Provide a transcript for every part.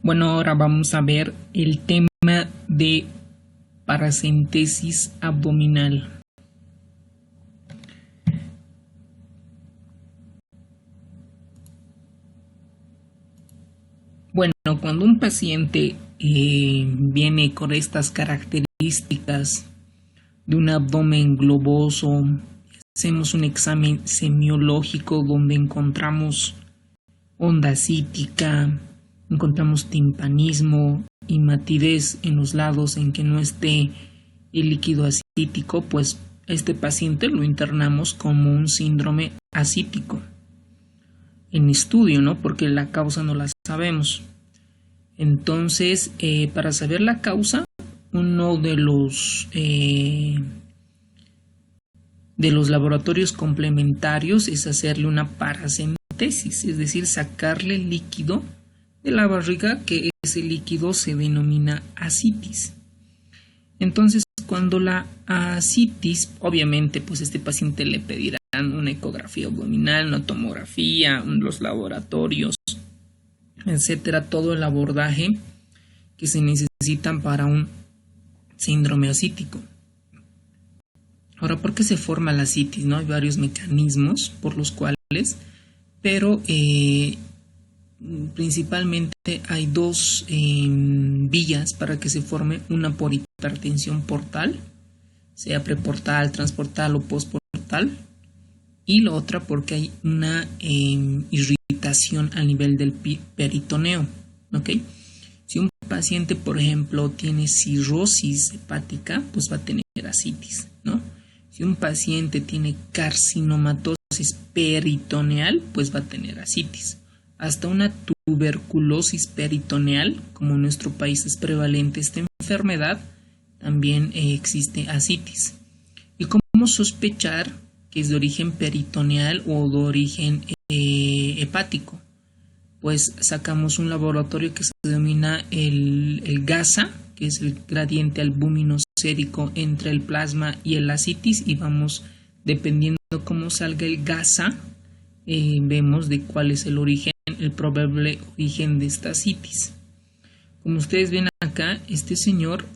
Bueno, ahora vamos a ver el tema de paracentesis abdominal. Bueno, cuando un paciente viene con estas características de un abdomen globoso, hacemos un examen semiológico donde encontramos onda cítica, encontramos timpanismo y matidez en los lados en que no esté el líquido ascítico, pues este paciente lo internamos como un síndrome ascítico en estudio, ¿no? Porque la causa no la sabemos. Entonces, para saber la causa, uno de los laboratorios complementarios es hacerle una paracentesis, es decir, sacarle el líquido de la barriga, que ese líquido se denomina ascitis. Entonces, cuando la ascitis, obviamente, pues este paciente le pedirán una ecografía abdominal, una tomografía, los laboratorios, etcétera, todo el abordaje que se necesitan para un síndrome ascítico. Ahora, ¿por qué se forma la ascitis? ¿No? Hay varios mecanismos por los cuales, pero principalmente hay dos vías para que se forme una por hipertensión portal, sea preportal, transportal o postportal, y la otra porque hay una irritación a nivel del peritoneo. ¿Okay? Si un paciente, por ejemplo, tiene cirrosis hepática, pues va a tener ascitis, ¿no? Si un paciente tiene carcinomatosis peritoneal, pues va a tener ascitis. Hasta una tuberculosis peritoneal, como en nuestro país es prevalente esta enfermedad, también existe ascitis. ¿Y cómo sospechar que es de origen peritoneal o de origen hepático? Pues sacamos un laboratorio que se denomina el GASA, que es el gradiente albúmino-sérico entre el plasma y el ascitis, y vamos, dependiendo cómo salga el GASA, vemos de cuál es el origen, el probable origen de esta ascitis. Como ustedes ven acá, este señor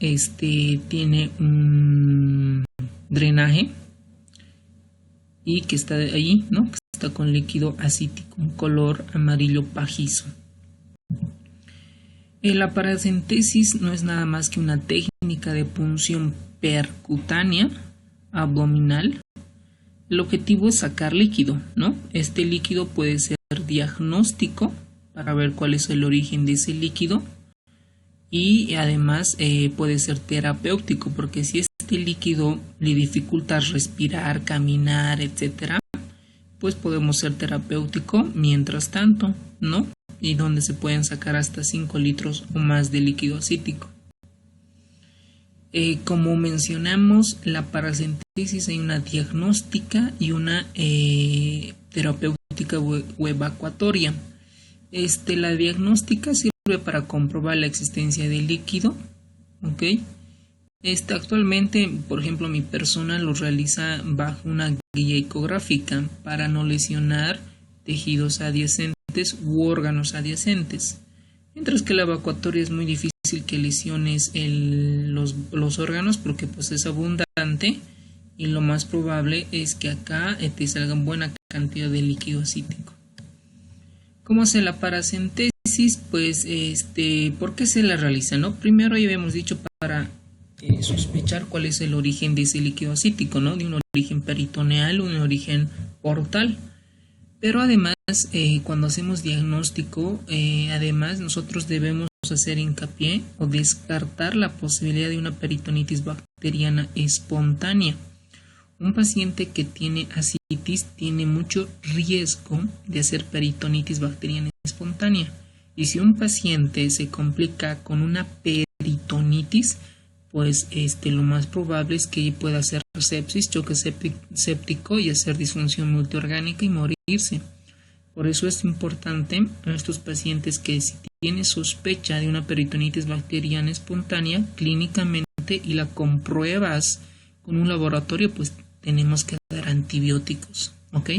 tiene un drenaje y que está ahí, ¿no? Que está con líquido ascítico, un color amarillo pajizo. La paracentesis no es nada más que una técnica de punción percutánea abdominal. El objetivo es sacar líquido, ¿no? Este líquido puede ser diagnóstico para ver cuál es el origen de ese líquido, y además puede ser terapéutico, porque si este líquido le dificulta respirar, caminar, etcétera, pues podemos ser terapéutico mientras tanto, ¿no? Y donde se pueden sacar hasta 5 litros o más de líquido ascítico. Como mencionamos, la paracentesis hay una diagnóstica y una terapéutica o evacuatoria. La diagnóstica sirve para comprobar la existencia del líquido, ¿ok? Actualmente, por ejemplo, mi persona lo realiza bajo una guía ecográfica para no lesionar tejidos adyacentes u órganos adyacentes, mientras que la evacuatoria es muy difícil que lesiones los órganos, porque pues es abundante y lo más probable es que acá te salga buena cantidad de líquido ascítico. ¿Cómo hace la paracentesis? Pues ¿por qué se la realiza? ¿No? Primero ya habíamos dicho para sospechar cuál es el origen de ese líquido ascítico, ¿no? De un origen peritoneal o un origen portal. Pero además, cuando hacemos diagnóstico, además nosotros debemos hacer hincapié o descartar la posibilidad de una peritonitis bacteriana espontánea. Un paciente que tiene ascitis tiene mucho riesgo de hacer peritonitis bacteriana espontánea. Y si un paciente se complica con una peritonitis, pues lo más probable es que pueda hacer sepsis, choque séptico y hacer disfunción multiorgánica y morirse. Por eso es importante a estos pacientes que si tiene sospecha de una peritonitis bacteriana espontánea clínicamente y la compruebas con un laboratorio, pues tenemos que dar antibióticos, ¿ok?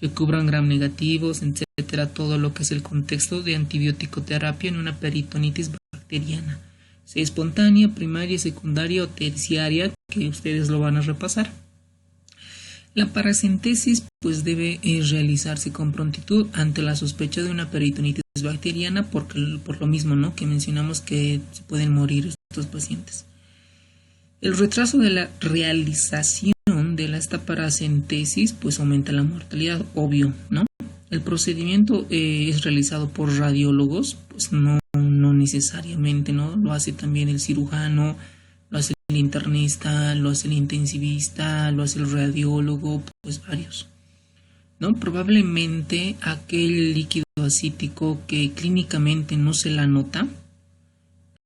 que cubran gram negativos, etcétera, todo lo que es el contexto de antibiótico terapia en una peritonitis bacteriana, sea espontánea, primaria, secundaria o terciaria, que ustedes lo van a repasar. La paracentesis pues debe realizarse con prontitud ante la sospecha de una peritonitis bacteriana por lo mismo, ¿no?, que mencionamos que se pueden morir estos pacientes. El retraso de la realización de esta paracentesis pues aumenta la mortalidad, obvio, ¿no? El procedimiento es realizado por radiólogos, pues no necesariamente, ¿no? Lo hace también el cirujano, lo hace el internista, lo hace el intensivista, lo hace el radiólogo, pues varios, ¿no? Probablemente aquel líquido ascítico que clínicamente no se la nota,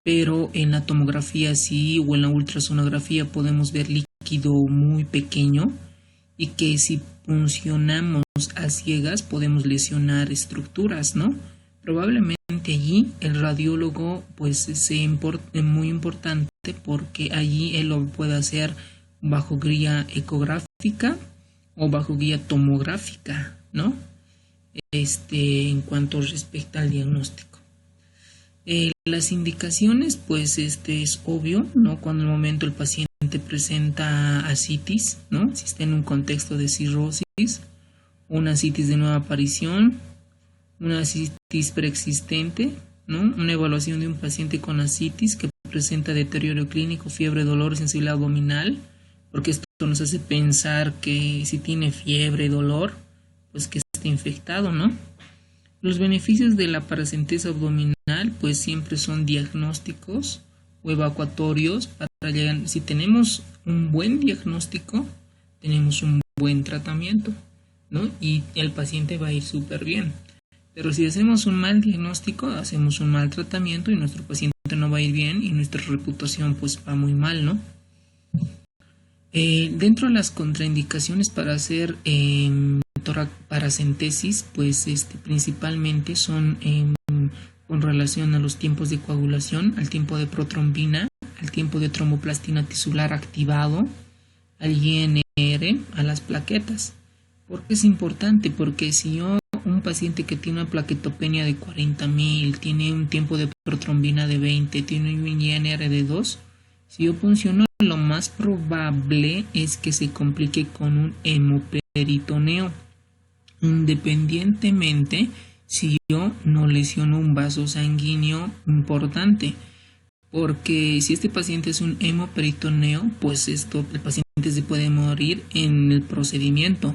pero en la tomografía sí, o en la ultrasonografía podemos ver líquido muy pequeño y que si puncionamos a ciegas podemos lesionar estructuras, ¿no? Probablemente allí el radiólogo pues es muy importante, porque allí él lo puede hacer bajo guía ecográfica o bajo guía tomográfica, ¿no? En cuanto respecta al diagnóstico. Las indicaciones, pues es obvio, ¿no? Cuando en el momento el paciente presenta ascitis, ¿no? Si está en un contexto de cirrosis, una ascitis de nueva aparición, una ascitis preexistente, ¿no? Una evaluación de un paciente con ascitis que presenta deterioro clínico, fiebre, dolor, sensibilidad abdominal, porque esto nos hace pensar que si tiene fiebre, dolor, pues que está infectado, ¿no? Los beneficios de la paracentesis abdominal pues siempre son diagnósticos o evacuatorios para llegar. Si tenemos un buen diagnóstico, tenemos un buen tratamiento, ¿no? Y el paciente va a ir súper bien. Pero si hacemos un mal diagnóstico, hacemos un mal tratamiento y nuestro paciente no va a ir bien y nuestra reputación pues va muy mal, ¿no? Dentro de las contraindicaciones para hacer paracentesis, pues principalmente son con relación a los tiempos de coagulación, al tiempo de protrombina, al tiempo de tromboplastina tisular activado, al INR, a las plaquetas. ¿Por qué es importante? Porque si un paciente que tiene una plaquetopenia de 40.000, tiene un tiempo de protrombina de 20, tiene un INR de 2, si yo punciono, lo más probable es que se complique con un hemoperitoneo, independientemente si yo no lesiono un vaso sanguíneo importante, porque si este paciente es un hemoperitoneo, pues el paciente se puede morir en el procedimiento.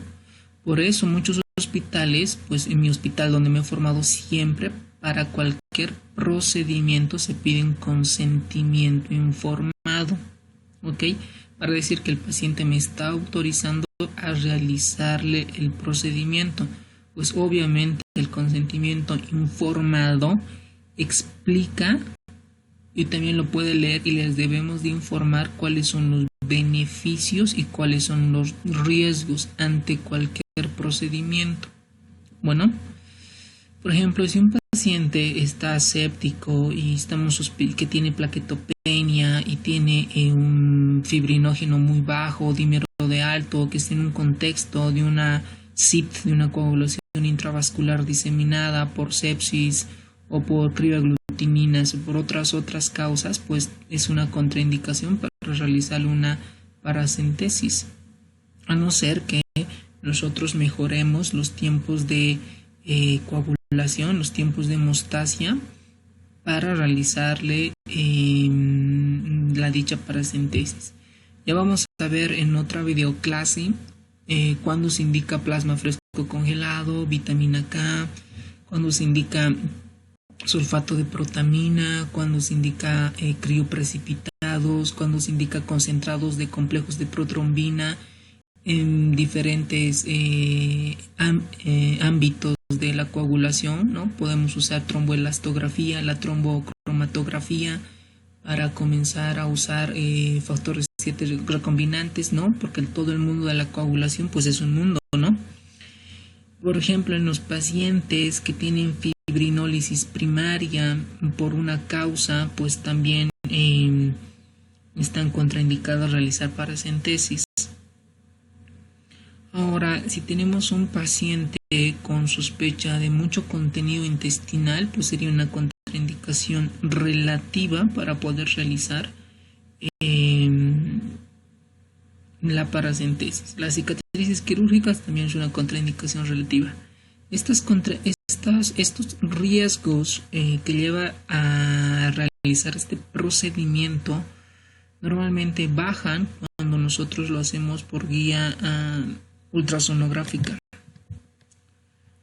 Por eso muchos hospitales, pues en mi hospital donde me he formado siempre, para cualquier procedimiento se pide un consentimiento informado, ¿ok? Para decir que el paciente me está autorizando a realizarle el procedimiento. Pues obviamente el consentimiento informado explica, y también lo puede leer, y les debemos de informar cuáles son los beneficios y cuáles son los riesgos ante cualquier procedimiento. Bueno, por ejemplo, si un paciente está séptico y que tiene plaquetopenia y tiene un fibrinógeno muy bajo, dímero de alto, que está en un contexto de una CIT, de una coagulación intravascular diseminada por sepsis o por crioglutinina o por otras causas, pues es una contraindicación para realizar una paracentesis, a no ser que nosotros mejoremos los tiempos de coagulación, los tiempos de hemostasia, para realizarle la dicha paracentesis. Ya vamos a ver en otra videoclase cuando se indica plasma fresco congelado, vitamina K, cuando se indica sulfato de protamina, cuando se indica crioprecipitados, cuando se indica concentrados de complejos de protrombina en diferentes ámbitos de la coagulación, ¿no? Podemos usar tromboelastografía, la trombocromatografía, para comenzar a usar factores 7 recombinantes, ¿no? Porque todo el mundo de la coagulación pues es un mundo, ¿no? Por ejemplo, en los pacientes que tienen fibrinólisis primaria por una causa, pues también están contraindicados a realizar paracentesis. Ahora, si tenemos un paciente con sospecha de mucho contenido intestinal, pues sería una contraindicación relativa para poder realizar la paracentesis. Las cicatrices quirúrgicas también es una contraindicación relativa. Estos riesgos que lleva a realizar este procedimiento normalmente bajan cuando nosotros lo hacemos por guía ultrasonográfica.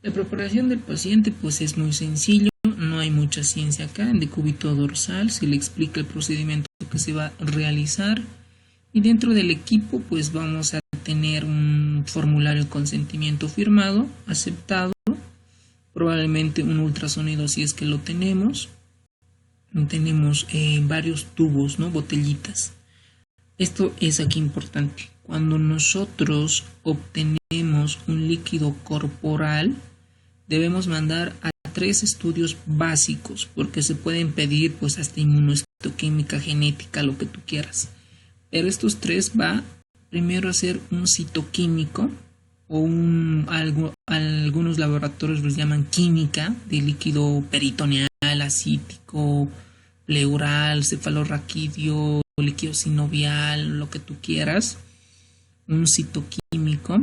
La preparación del paciente pues es muy sencillo, no hay mucha ciencia acá. En decúbito dorsal se le explica el procedimiento que se va a realizar y dentro del equipo pues vamos a tener un formulario de consentimiento firmado, aceptado, probablemente un ultrasonido si es que lo tenemos. Tenemos varios tubos, ¿no? Botellitas. Esto es aquí importante. Cuando nosotros obtenemos un líquido corporal, debemos mandar a 3 estudios básicos, porque se pueden pedir pues hasta inmunohistoquímica, genética, lo que tú quieras. Pero estos 3 va primero a hacer un citoquímico o algunos laboratorios los llaman química de líquido peritoneal, acítico, pleural, cefalorraquídeo, líquido sinovial, lo que tú quieras. Un citoquímico,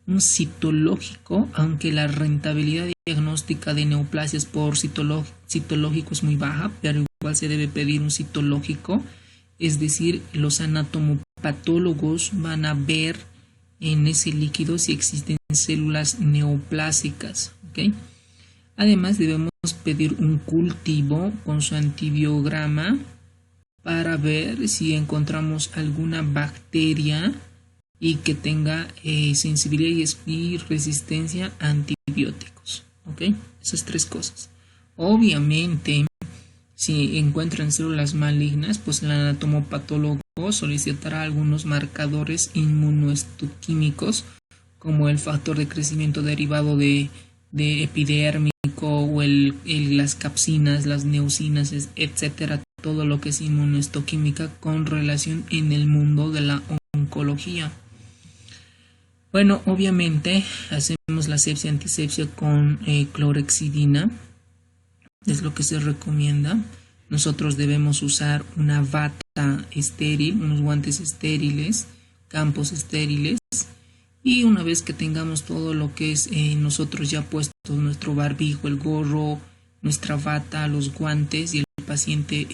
un citológico, aunque la rentabilidad diagnóstica de neoplasias por citológico es muy baja, pero igual se debe pedir un citológico, es decir, los anatomopatólogos van a ver en ese líquido si existen células neoplásicas, ¿okay? Además debemos pedir un cultivo con su antibiograma para ver si encontramos alguna bacteria y que tenga sensibilidad y resistencia a antibióticos, ¿ok? Esas 3 cosas. Obviamente, si encuentran células malignas, pues el anatomopatólogo solicitará algunos marcadores inmunohistoquímicos como el factor de crecimiento derivado de epidérmico o las capsinas, las neusinas, etcétera, todo lo que es inmunohistoquímica con relación en el mundo de la oncología. Bueno, obviamente hacemos la sepsia antisepsia con clorhexidina, es lo que se recomienda. Nosotros debemos usar una bata estéril, unos guantes estériles, campos estériles, y una vez que tengamos todo lo que es nosotros ya puesto nuestro barbijo, el gorro, nuestra bata, los guantes y el paciente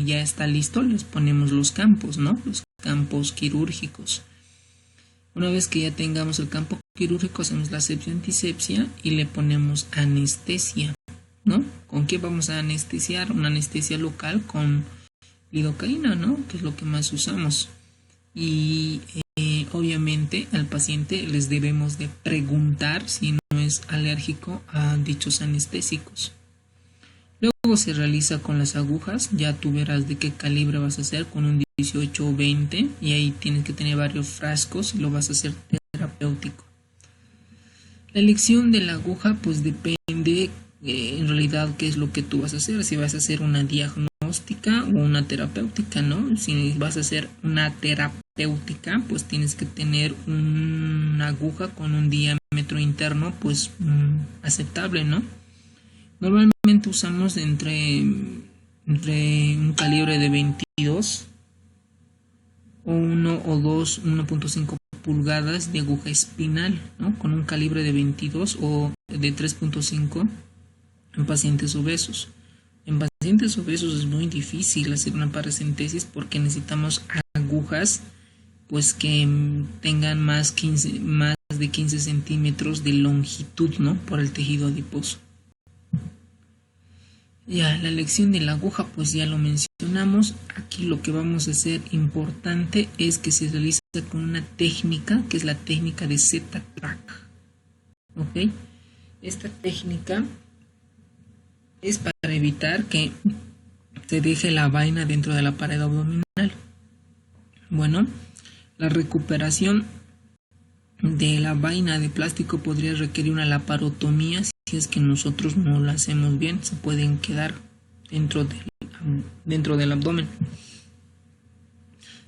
ya está listo, les ponemos los campos, ¿no? Los campos quirúrgicos. Una vez que ya tengamos el campo quirúrgico, hacemos la sepsia antisepsia y le ponemos anestesia, ¿no? ¿Con qué vamos a anestesiar? Una anestesia local con lidocaína, ¿no? Que es lo que más usamos. Y obviamente al paciente les debemos de preguntar si no es alérgico a dichos anestésicos. Luego se realiza con las agujas, ya tú verás de qué calibre vas a hacer, con un 18 o 20, y ahí tienes que tener varios frascos y lo vas a hacer terapéutico. La elección de la aguja pues depende en realidad qué es lo que tú vas a hacer, si vas a hacer una diagnóstica o una terapéutica, ¿no? Si vas a hacer una terapéutica, pues tienes que tener una aguja con un diámetro interno pues aceptable, ¿no? Normalmente usamos entre un calibre de 22 o 1 o 2, 1.5 pulgadas de aguja espinal, ¿no? Con un calibre de 22 o de 3.5 en pacientes obesos. En pacientes obesos es muy difícil hacer una paracentesis porque necesitamos agujas pues que tengan más de 15 centímetros de longitud, ¿no? Por el tejido adiposo. Ya, la elección de la aguja pues ya lo mencionamos. Aquí lo que vamos a hacer importante es que se realiza con una técnica que es la técnica de Z-Track. ¿Ok? Esta técnica es para evitar que se deje la vaina dentro de la pared abdominal. Bueno, la recuperación de la vaina de plástico podría requerir una laparotomía. Si es que nosotros no la hacemos bien, se pueden quedar dentro del abdomen.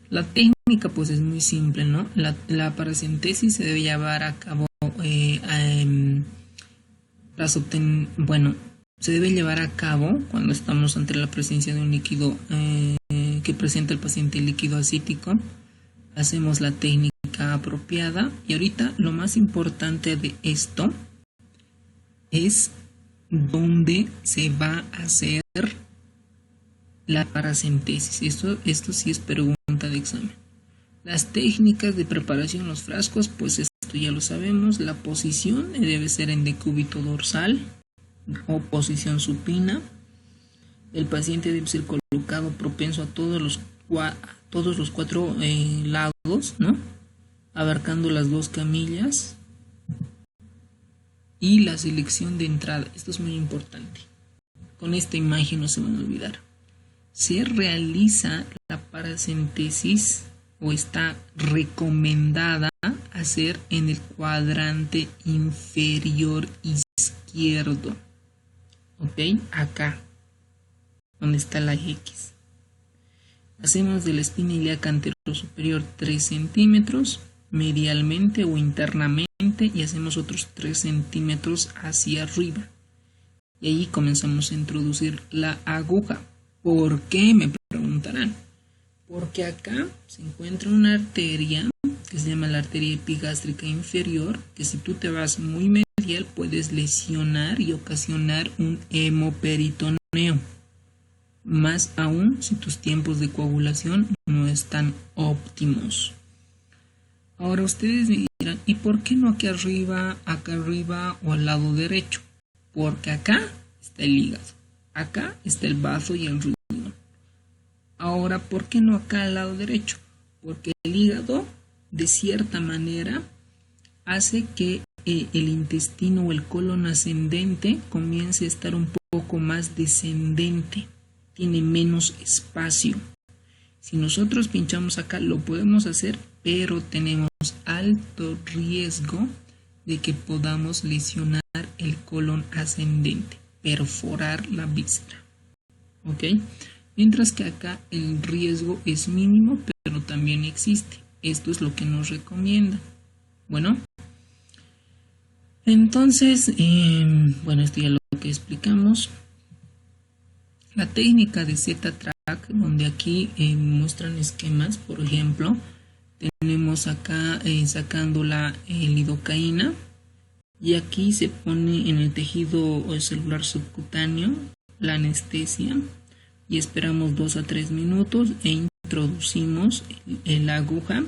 La técnica pues es muy simple, ¿no? La paracentesis se debe llevar a cabo se debe llevar a cabo cuando estamos ante la presencia de un líquido que presenta el paciente líquido acítico. Hacemos la técnica apropiada y ahorita lo más importante de esto es dónde se va a hacer la paracentesis. Esto sí es pregunta de examen. Las técnicas de preparación en los frascos, pues esto ya lo sabemos. La posición debe ser en decúbito dorsal o posición supina. El paciente debe ser colocado propenso a todos los cuatro lados, ¿no? Abarcando las 2 camillas. Y la selección de entrada, esto es muy importante. Con esta imagen no se van a olvidar. Se realiza la paracentesis o está recomendada hacer en el cuadrante inferior izquierdo. ¿Ok? Acá, donde está la X. Hacemos de la espina ilíaca anterosuperior 3 centímetros, medialmente o internamente, y hacemos otros 3 centímetros hacia arriba. Y ahí comenzamos a introducir la aguja. ¿Por qué? Me preguntarán. Porque acá se encuentra una arteria que se llama la arteria epigástrica inferior, que si tú te vas muy medial puedes lesionar y ocasionar un hemoperitoneo. Más aún si tus tiempos de coagulación no están óptimos. Ahora ustedes me dirán, ¿y por qué no acá arriba o al lado derecho? Porque acá está el hígado, acá está el bazo y el riñón. Ahora, ¿por qué no acá al lado derecho? Porque el hígado, de cierta manera, hace que el intestino o el colon ascendente comience a estar un poco más descendente, tiene menos espacio. Si nosotros pinchamos acá, lo podemos hacer, pero tenemos alto riesgo de que podamos lesionar el colon ascendente, perforar la víscera. ¿Ok? Mientras que acá el riesgo es mínimo, pero también existe. Esto es lo que nos recomienda. Bueno, entonces, esto ya lo que explicamos. La técnica de Z-Track, donde aquí muestran esquemas, por ejemplo, tenemos acá sacando la lidocaína y aquí se pone en el tejido celular subcutáneo la anestesia y esperamos 2 a 3 minutos e introducimos la aguja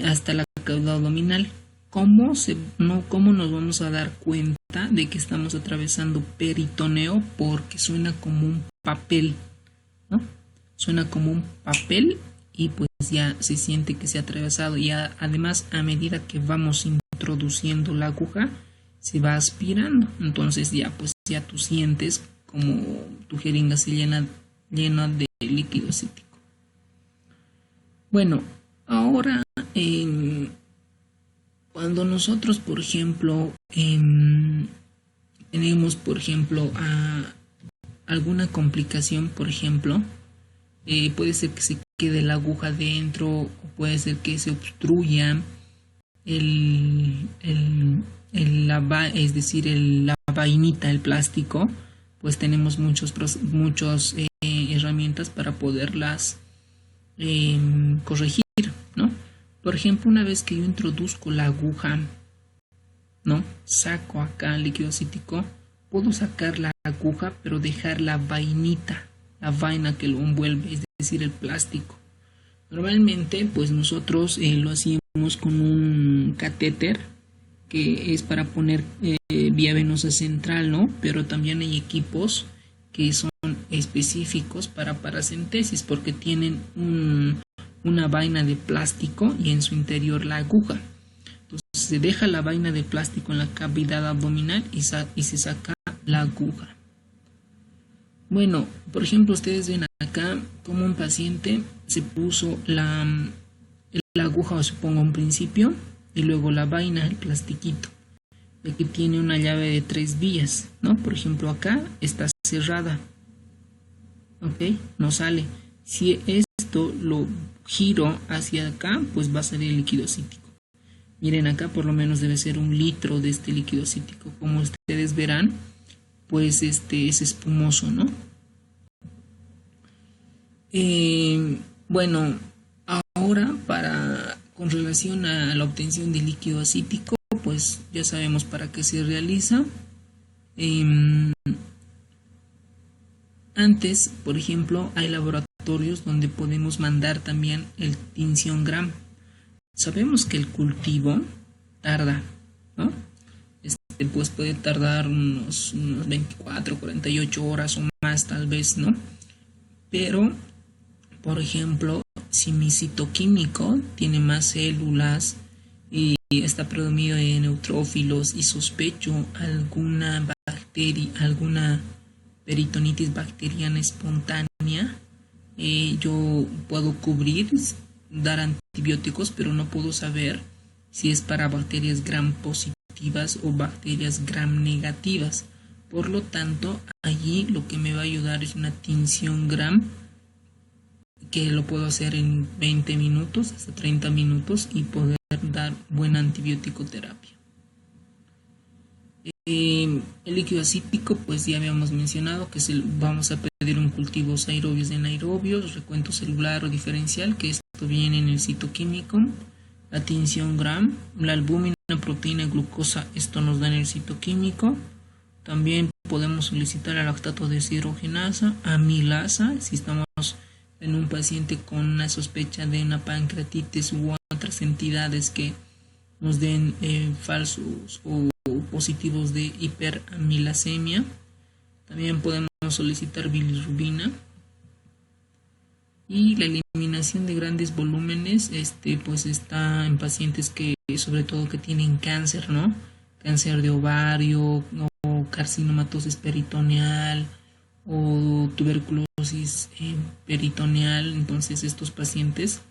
hasta la cavidad abdominal. ¿Cómo nos vamos a dar cuenta de que estamos atravesando peritoneo? Porque suena como un papel, ¿no? Suena como un papel y pues ya se siente que se ha atravesado. Y además, a medida que vamos introduciendo la aguja, se va aspirando. Entonces ya tú sientes como tu jeringa se llena de líquido acítico. Bueno, ahora cuando nosotros, por ejemplo, tenemos, por ejemplo, alguna complicación, por ejemplo, puede ser que se quede la aguja dentro, o puede ser que se obstruya la vainita, el plástico, pues tenemos muchas herramientas para poderlas corregir, ¿no? Por ejemplo, una vez que yo introduzco la aguja, ¿no? Saco acá el líquido acítico, puedo sacar la aguja, pero dejar la vainita, la vaina que lo envuelve, es decir, el plástico. Normalmente, pues nosotros lo hacemos con un catéter, que es para poner vía venosa central, ¿no? Pero también hay equipos que son específicos para paracentesis, porque tienen una vaina de plástico y en su interior la aguja. Entonces se deja la vaina de plástico en la cavidad abdominal y se saca la aguja. Bueno, por ejemplo, ustedes ven acá como un paciente se puso la aguja, o supongo un principio, y luego la vaina, el plastiquito. Y aquí tiene una llave de 3 vías, ¿no? Por ejemplo, acá está cerrada. ¿Ok? No sale. Si esto lo giro hacia acá, pues va a salir el líquido cítico. Miren, acá por lo menos debe ser 1 litro de este líquido cítico. Como ustedes verán, pues es espumoso, ¿no? Bueno, ahora con relación a la obtención de líquido acítico, pues ya sabemos para qué se realiza. Antes, por ejemplo, hay laboratorios donde podemos mandar también el tinción Gram. Sabemos que el cultivo tarda, ¿no? Pues puede tardar unos 24, 48 horas o más tal vez, ¿no? Pero, por ejemplo, si mi citoquímico tiene más células y está predominio de neutrófilos y sospecho alguna bacteria, alguna peritonitis bacteriana espontánea, yo puedo cubrir, dar antibióticos, pero no puedo saber si es para bacterias Gram positivas o bacterias Gram negativas. Por lo tanto, allí lo que me va a ayudar es una tinción Gram, que lo puedo hacer en 20 minutos hasta 30 minutos y poder dar buena antibiótico terapia. El líquido acítico, pues ya habíamos mencionado que vamos a pedir un cultivos aerobios de anaerobios, recuento celular o diferencial, que esto viene en el citoquímico, la tinción Gram, la albúmina, proteína, glucosa, esto nos da en el citoquímico. También podemos solicitar el lactato deshidrogenasa, amilasa, si estamos en un paciente con una sospecha de una pancreatitis u otras entidades que nos den falsos o positivos de hiperamilasemia. También podemos solicitar bilirrubina. Y la eliminación de grandes volúmenes, pues está en pacientes que, sobre todo, que tienen cáncer, ¿no? Cáncer de ovario o carcinomatosis peritoneal o tuberculosis peritoneal. Entonces estos pacientes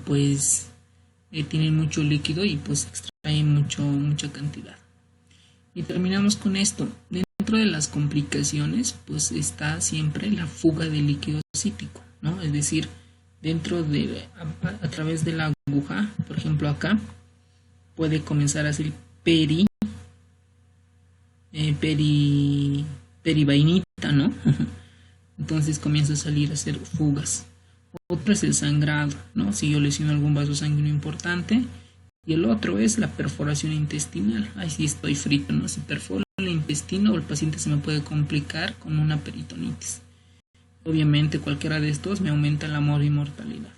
pues tienen mucho líquido y pues extraen mucha cantidad. Y terminamos con esto. Dentro de las complicaciones pues está siempre la fuga de líquido cítico, ¿no? Es decir, a través de la aguja, por ejemplo acá, puede comenzar a hacer perivainita, ¿no? Entonces comienza a salir a hacer fugas. Otro es el sangrado, ¿no? Si yo lesiono algún vaso sanguíneo importante. Y el otro es la perforación intestinal. Ahí sí estoy frito, ¿no? Si perforo el intestino, el paciente se me puede complicar con una peritonitis. Obviamente cualquiera de estos me aumenta la mortalidad.